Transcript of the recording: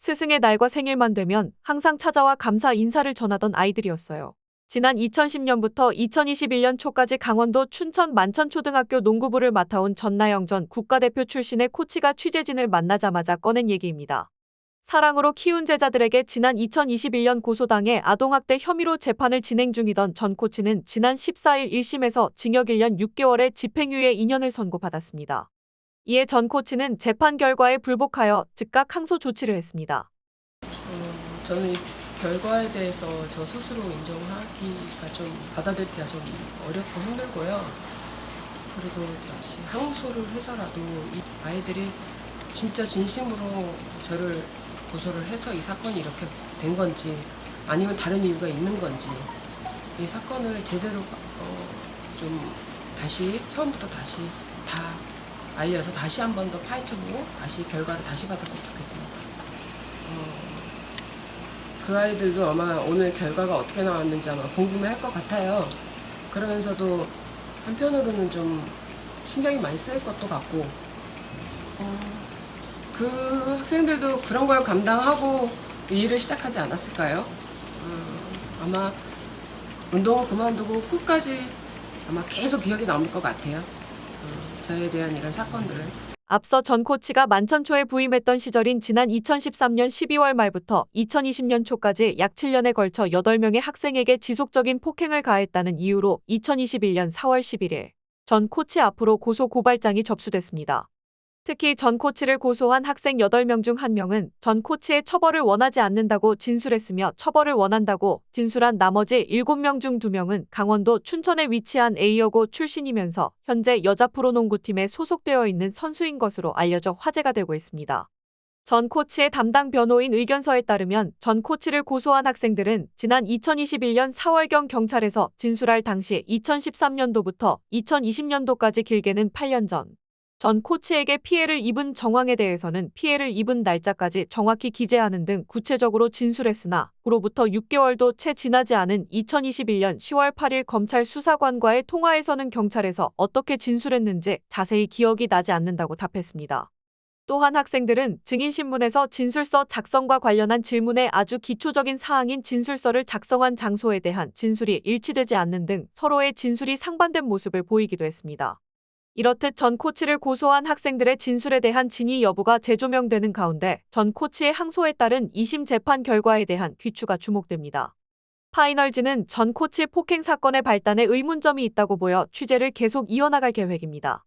스승의 날과 생일만 되면 항상 찾아와 감사 인사를 전하던 아이들이었어요. 지난 2010년부터 2021년 초까지 강원도 춘천 만천초등학교 농구부를 맡아온 전나영 전 국가대표 출신의 코치가 취재진을 만나자마자 꺼낸 얘기입니다. 사랑으로 키운 제자들에게 지난 2021년 고소당해 아동학대 혐의로 재판을 진행 중이던 전 코치는 지난 14일 1심에서 징역 1년 6개월의 집행유예 2년을 선고받았습니다. 이에 전 코치는 재판 결과에 불복하여 즉각 항소 조치를 했습니다. 저는 이 결과에 대해서 저 스스로 인정하기가 좀 받아들이기가 좀 어렵고 힘들고요. 그리고 다시 항소를 해서라도 이 아이들이 진짜 진심으로 저를 고소를 해서 이 사건이 이렇게 된 건지 아니면 다른 이유가 있는 건지 이 사건을 제대로 좀 다시 처음부터 다시 다 알려서 다시 한 번 더 파헤쳐보고 다시 결과를 다시 받았으면 좋겠습니다. 그 아이들도 아마 오늘 결과가 어떻게 나왔는지 아마 궁금해할 것 같아요. 그러면서도 한편으로는 좀 신경이 많이 쓰일 것도 같고 그 학생들도 그런 걸 감당하고 이 일을 시작하지 않았을까요? 아마 운동을 그만두고 끝까지 아마 계속 기억이 남을 것 같아요. 저에 대한 이런 사건들을. 앞서 전 코치가 만천초에 부임했던 시절인 지난 2013년 12월 말부터 2020년 초까지 약 7년에 걸쳐 8명의 학생에게 지속적인 폭행을 가했다는 이유로 2021년 4월 11일 전 코치 앞으로 고소 고발장이 접수됐습니다. 특히 전 코치를 고소한 학생 8명 중 1명은 전 코치의 처벌을 원하지 않는다고 진술했으며 처벌을 원한다고 진술한 나머지 7명 중 2명은 강원도 춘천에 위치한 A여고 출신이면서 현재 여자 프로농구팀에 소속되어 있는 선수인 것으로 알려져 화제가 되고 있습니다. 전 코치의 담당 변호인 의견서에 따르면 전 코치를 고소한 학생들은 지난 2021년 4월경 경찰에서 진술할 당시 2013년도부터 2020년도까지 길게는 8년 전 코치에게 피해를 입은 정황에 대해서는 피해를 입은 날짜까지 정확히 기재하는 등 구체적으로 진술했으나 그로부터 6개월도 채 지나지 않은 2021년 10월 8일 검찰 수사관과의 통화에서는 경찰에서 어떻게 진술했는지 자세히 기억이 나지 않는다고 답했습니다. 또한 학생들은 증인신문에서 진술서 작성과 관련한 질문에 아주 기초적인 사항인 진술서를 작성한 장소에 대한 진술이 일치되지 않는 등 서로의 진술이 상반된 모습을 보이기도 했습니다. 이렇듯 전 코치를 고소한 학생들의 진술에 대한 진위 여부가 재조명되는 가운데 전 코치의 항소에 따른 2심 재판 결과에 대한 귀추가 주목됩니다. 파이널즈는 전 코치 폭행 사건의 발단에 의문점이 있다고 보여 취재를 계속 이어나갈 계획입니다.